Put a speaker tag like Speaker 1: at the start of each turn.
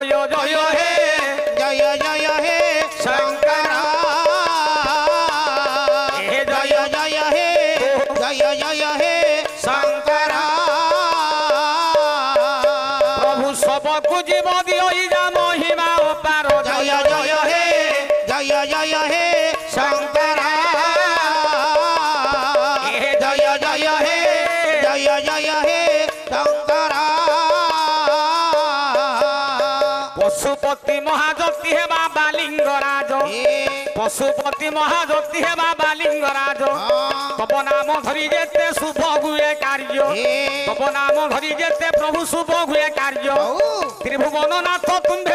Speaker 1: जय हे
Speaker 2: जय जय हे शंकर जय जय हे जय जय हे शंकर
Speaker 1: प्रभु सबको जीव दियो जा महिमा अपार
Speaker 2: जय जय हे जय जय हे शंकर जय जय हे जय जय हे शंकर
Speaker 1: पशुपति महाज्योति हे बाबा लिंगराज पशुपति महाज्योति हे बाबा लिंगराज तब नाम धरी जेते शुभ हुए कार्य तब नाम धरी जेते प्रभु शुभ हुए कार्य त्रिभुवन नाथ तुम्भे